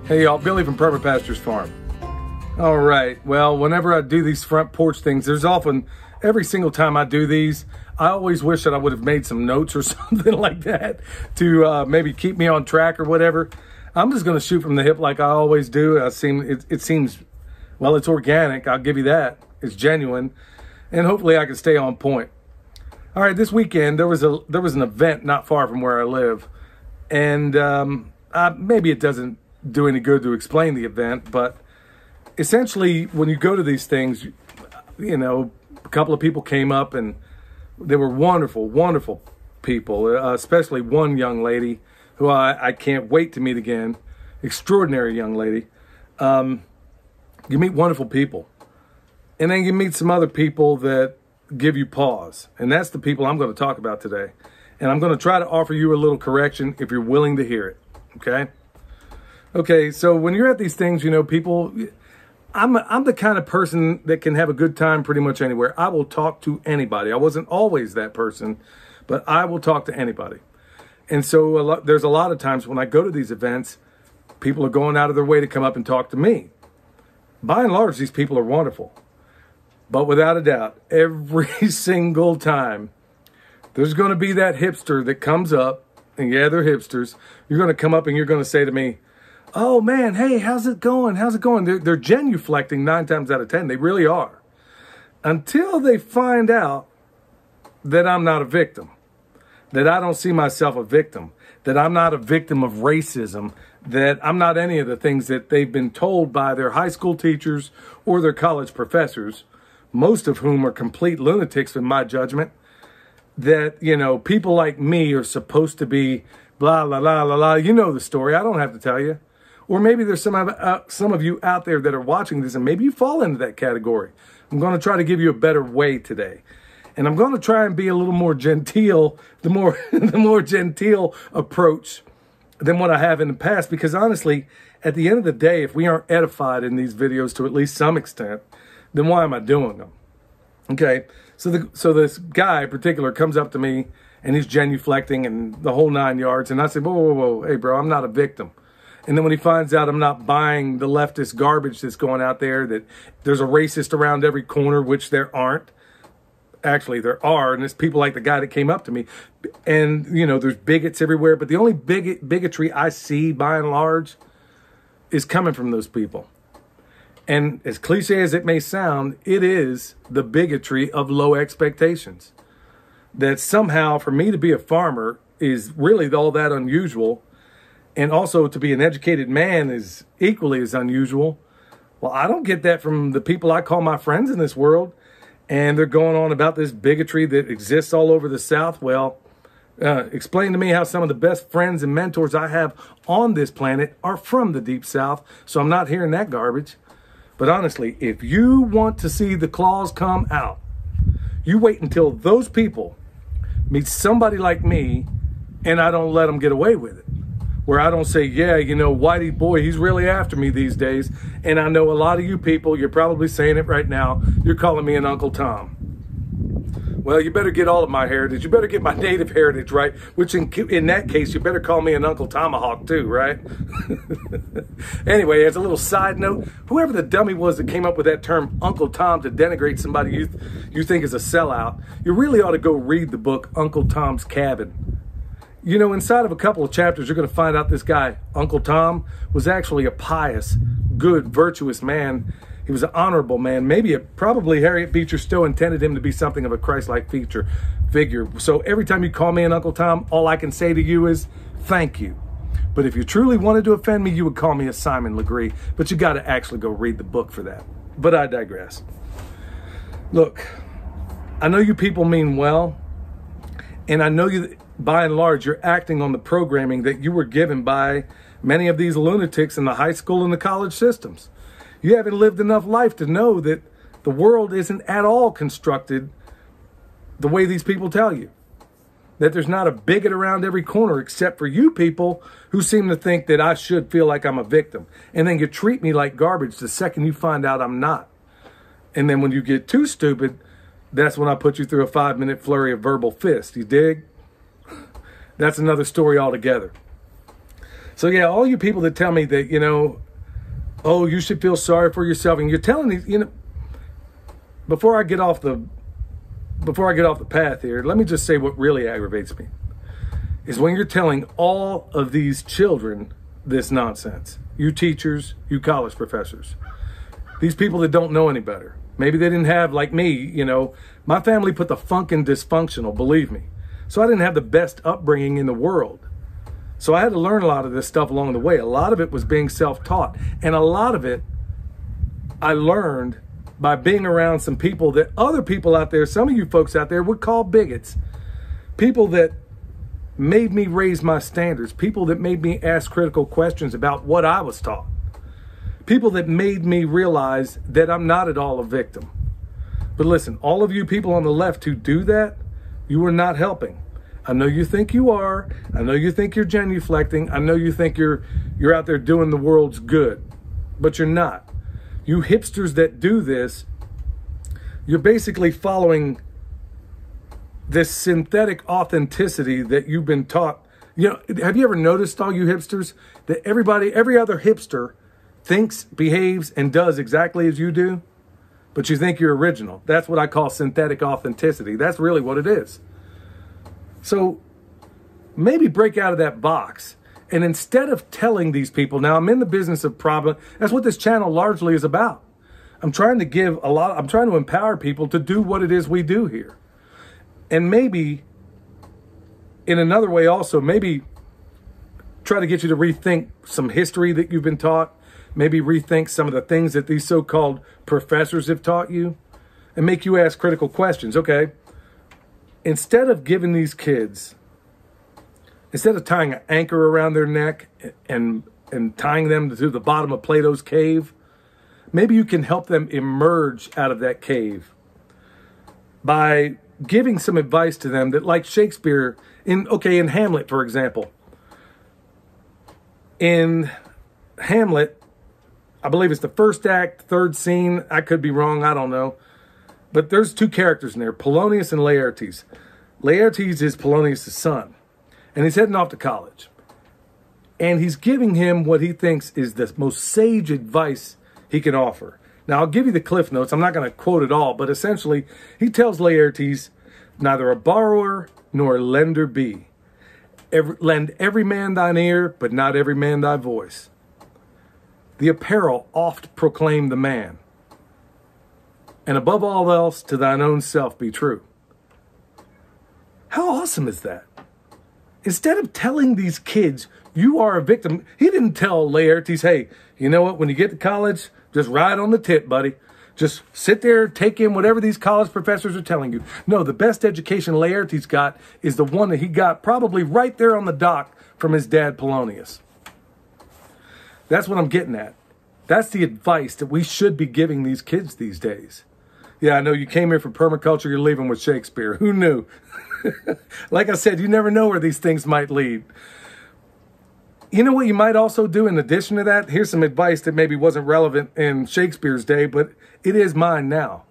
Hey y'all, Billy from Perma Pastures Farm. All right, well, whenever I do these front porch things, there's often, every single time I do these, I always wish that I would have made some notes or something like that to maybe keep me on track or whatever. I'm just gonna shoot from the hip like I always do. It seems, well, it's organic, I'll give you that. It's genuine, and hopefully I can stay on point. All right, this weekend, there was an event not far from where I live, and maybe it doesn't do any good to explain the event, but essentially when you go to these things, you know, a couple of people came up and they were wonderful, wonderful people, especially one young lady who I can't wait to meet again. Extraordinary young lady. You meet wonderful people, and then you meet some other people that give you pause, and that's the people I'm going to talk about today. And I'm going to try to offer you a little correction if you're willing to hear it. Okay, so when you're at these things, you know, people, I'm the kind of person that can have a good time pretty much anywhere. I will talk to anybody. I wasn't always that person, but I will talk to anybody. And so there's a lot of times when I go to these events, people are going out of their way to come up and talk to me. By and large, these people are wonderful. But without a doubt, every single time, there's going to be that hipster that comes up, and yeah, they're hipsters. You're going to come up and you're going to say to me, "Oh man, hey, how's it going? How's it going?" They're genuflecting 9 times out of 10. They really are. Until they find out that I'm not a victim, that I don't see myself a victim, that I'm not a victim of racism, that I'm not any of the things that they've been told by their high school teachers or their college professors, most of whom are complete lunatics in my judgment, that, you know, people like me are supposed to be blah, blah, blah, blah, blah. You know the story. I don't have to tell you. Or maybe there's some of you out there that are watching this and maybe you fall into that category. I'm going to try to give you a better way today. And I'm going to try and be a little more genteel, the more genteel approach than what I have in the past. Because honestly, at the end of the day, if we aren't edified in these videos to at least some extent, then why am I doing them? Okay, so this guy in particular comes up to me and he's genuflecting and the whole 9 yards. And I say, whoa, whoa, whoa, hey bro, I'm not a victim. And then when he finds out I'm not buying the leftist garbage that's going out there, that there's a racist around every corner, which there aren't. Actually, there are, and it's people like the guy that came up to me. And, you know, there's bigots everywhere, but the only bigotry I see, by and large, is coming from those people. And as cliche as it may sound, it is the bigotry of low expectations. That somehow, for me to be a farmer is really all that unusual. And also to be an educated man is equally as unusual. Well, I don't get that from the people I call my friends in this world. And they're going on about this bigotry that exists all over the South. Well, explain to me how some of the best friends and mentors I have on this planet are from the Deep South. So I'm not hearing that garbage. But honestly, if you want to see the claws come out, you wait until those people meet somebody like me and I don't let them get away with it. Where I don't say, yeah, you know, Whitey boy, he's really after me these days. And I know a lot of you people, you're probably saying it right now, you're calling me an Uncle Tom. Well, you better get all of my heritage. You better get my native heritage right, which in that case, you better call me an Uncle Tomahawk too, right? Anyway, as a little side note, whoever the dummy was that came up with that term Uncle Tom to denigrate somebody you think is a sellout, you really ought to go read the book Uncle Tom's Cabin. You know, inside of a couple of chapters, you're going to find out this guy, Uncle Tom, was actually a pious, good, virtuous man. He was an honorable man. Probably Harriet Beecher Stowe intended him to be something of a Christ-like figure. So every time you call me an Uncle Tom, all I can say to you is thank you. But if you truly wanted to offend me, you would call me a Simon Legree. But you got to actually go read the book for that. But I digress. Look, I know you people mean well, and I know you. By and large, you're acting on the programming that you were given by many of these lunatics in the high school and the college systems. You haven't lived enough life to know that the world isn't at all constructed the way these people tell you. That there's not a bigot around every corner except for you people who seem to think that I should feel like I'm a victim. And then you treat me like garbage the second you find out I'm not. And then when you get too stupid, that's when I put you through a 5-minute flurry of verbal fist. You dig? That's another story altogether. So yeah, all you people that tell me that, oh, you should feel sorry for yourself, and you're telling me, before I get off the path here, let me just say what really aggravates me is when you're telling all of these children this nonsense. You teachers, you college professors, these people that don't know any better. Maybe they didn't have, like me, my family put the funk in dysfunctional, believe me. So I didn't have the best upbringing in the world. So I had to learn a lot of this stuff along the way. A lot of it was being self-taught. And a lot of it I learned by being around some people that other people out there, some of you folks out there would call bigots. People that made me raise my standards. People that made me ask critical questions about what I was taught. People that made me realize that I'm not at all a victim. But listen, all of you people on the left who do that, you are not helping. I know you think you are. I know you think you're genuflecting. I know you think you're out there doing the world's good, but you're not. You hipsters that do this, you're basically following this synthetic authenticity that you've been taught. Have you ever noticed, all you hipsters, that every other hipster thinks, behaves, and does exactly as you do, but you think you're original? That's what I call synthetic authenticity. That's really what it is. So maybe break out of that box. And instead of telling these people, now I'm in the business of problem. That's what this channel largely is about. I'm trying to empower people to do what it is we do here. And maybe in another way also, maybe try to get you to rethink some history that you've been taught. Maybe rethink some of the things that these so-called professors have taught you and make you ask critical questions. Okay. Instead of giving these kids, instead of tying an anchor around their neck and tying them to the bottom of Plato's cave, maybe you can help them emerge out of that cave by giving some advice to them that, like Shakespeare, in Hamlet, for example. In Hamlet, I believe it's the first act, third scene. I could be wrong. I don't know. But there's two characters in there, Polonius and Laertes. Laertes is Polonius' son, and he's heading off to college. And he's giving him what he thinks is the most sage advice he can offer. Now, I'll give you the cliff notes. I'm not going to quote it all, but essentially, he tells Laertes, neither a borrower nor a lender be. Lend every man thine ear, but not every man thy voice. The apparel oft proclaim the man. And above all else, to thine own self be true. How awesome is that? Instead of telling these kids, you are a victim, he didn't tell Laertes, hey, you know what, when you get to college, just ride on the tip, buddy. Just sit there, take in whatever these college professors are telling you. No, the best education Laertes got is the one that he got probably right there on the dock from his dad, Polonius. That's what I'm getting at. That's the advice that we should be giving these kids these days. Yeah, I know you came here for permaculture, you're leaving with Shakespeare. Who knew? Like I said, you never know where these things might lead. You know what you might also do in addition to that? Here's some advice that maybe wasn't relevant in Shakespeare's day, but it is mine now.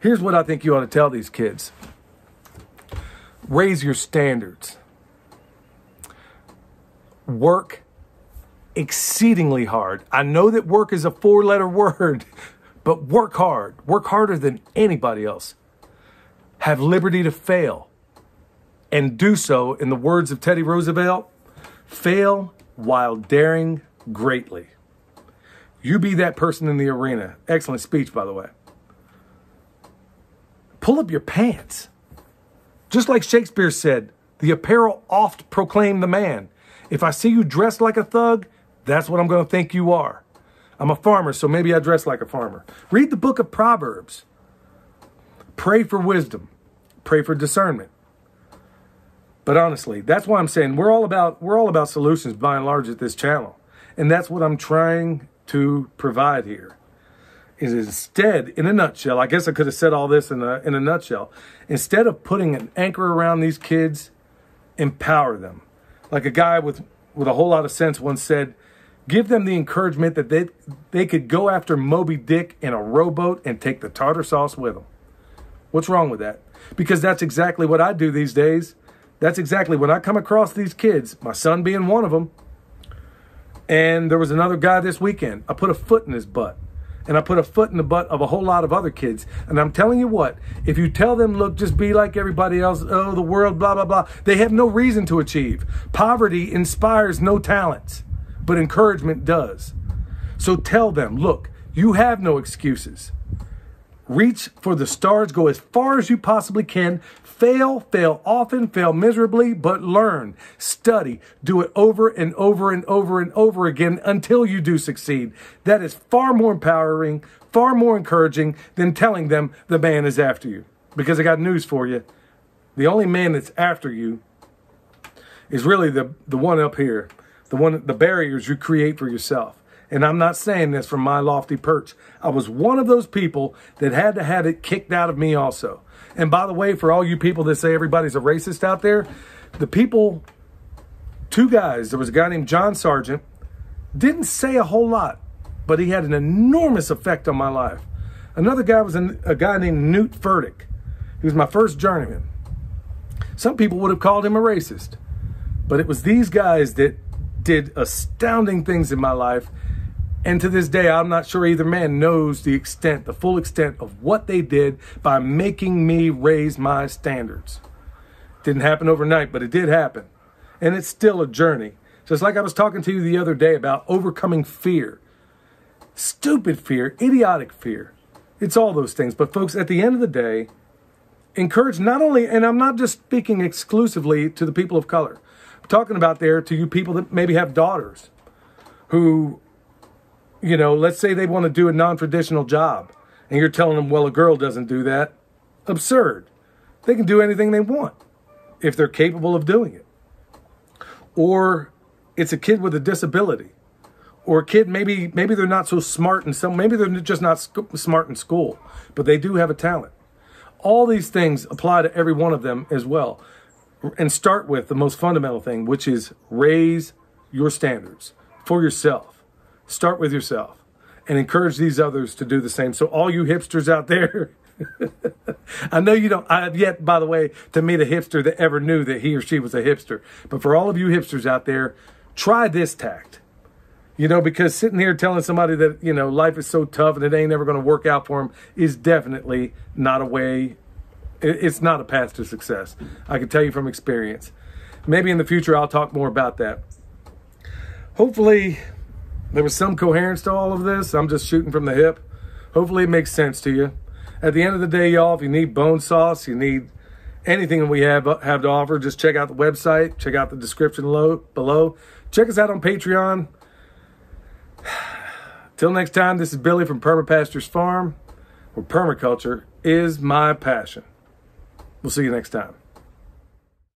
Here's what I think you ought to tell these kids. Raise your standards. Work exceedingly hard. I know that work is a 4-letter word, but work hard. Work harder than anybody else. Have liberty to fail. And do so, in the words of Teddy Roosevelt, fail while daring greatly. You be that person in the arena. Excellent speech, by the way. Pull up your pants. Just like Shakespeare said, the apparel oft proclaim the man. If I see you dressed like a thug, that's what I'm going to think you are. I'm a farmer, so maybe I dress like a farmer. Read the book of Proverbs. Pray for wisdom. Pray for discernment. But honestly, that's why I'm saying we're all about solutions by and large at this channel. And that's what I'm trying to provide here. Is instead, in a nutshell, I guess I could have said all this in a nutshell. Instead of putting an anchor around these kids, empower them. Like a guy with a whole lot of sense once said, give them the encouragement that they could go after Moby Dick in a rowboat and take the tartar sauce with them. What's wrong with that? Because that's exactly what I do these days. That's exactly when I come across these kids, my son being one of them, And there was another guy this weekend. I put a foot in his butt. And I put a foot in the butt of a whole lot of other kids. And I'm telling you what, if you tell them, look, just be like everybody else, oh, the world, blah, blah, blah, they have no reason to achieve. Poverty inspires no talents, but encouragement does. So tell them, look, you have no excuses. Reach for the stars, go as far as you possibly can. Fail often, fail miserably, but learn, study, do it over and over and over and over again until you do succeed. That is far more empowering, far more encouraging than telling them the man is after you. Because I got news for you. The only man that's after you is really the one up here, the barriers you create for yourself. And I'm not saying this from my lofty perch. I was one of those people that had to have it kicked out of me also. And by the way, for all you people that say everybody's a racist out there, the people, two guys, there was a guy named John Sargent, didn't say a whole lot, but he had an enormous effect on my life. Another guy was a guy named Newt Furtick. He was my first journeyman. Some people would have called him a racist, but it was these guys that did astounding things in my life. And to this day, I'm not sure either man knows the extent, the full extent of what they did by making me raise my standards. Didn't happen overnight, but it did happen. And it's still a journey. Just like I was talking to you the other day about overcoming fear. Stupid fear, idiotic fear. It's all those things. But folks, at the end of the day, encourage not only, and I'm not just speaking exclusively to the people of color. I'm talking about there to you people that maybe have daughters who, you know, let's say they want to do a non-traditional job and you're telling them, well, a girl doesn't do that. Absurd. They can do anything they want if they're capable of doing it. Or it's a kid with a disability, or a kid, maybe they're not so smart in maybe they're just not smart in school, but they do have a talent. All these things apply to every one of them as well. And start with the most fundamental thing, which is raise your standards for yourself. Start with yourself and encourage these others to do the same. So all you hipsters out there, I know you don't, I have yet, by the way, to meet a hipster that ever knew that he or she was a hipster. But for all of you hipsters out there, try this tact. You know, because sitting here telling somebody that, you know, life is so tough and it ain't ever going to work out for them is definitely not a way. It's not a path to success. I can tell you from experience. Maybe in the future I'll talk more about that. Hopefully there was some coherence to all of this. I'm just shooting from the hip. Hopefully it makes sense to you. At the end of the day, y'all, if you need bone sauce, you need anything that we have to offer, just check out the website. Check out the description below. Check us out on Patreon. Till next time, this is Billy from Perma Pastures Farm, where permaculture is my passion. We'll see you next time.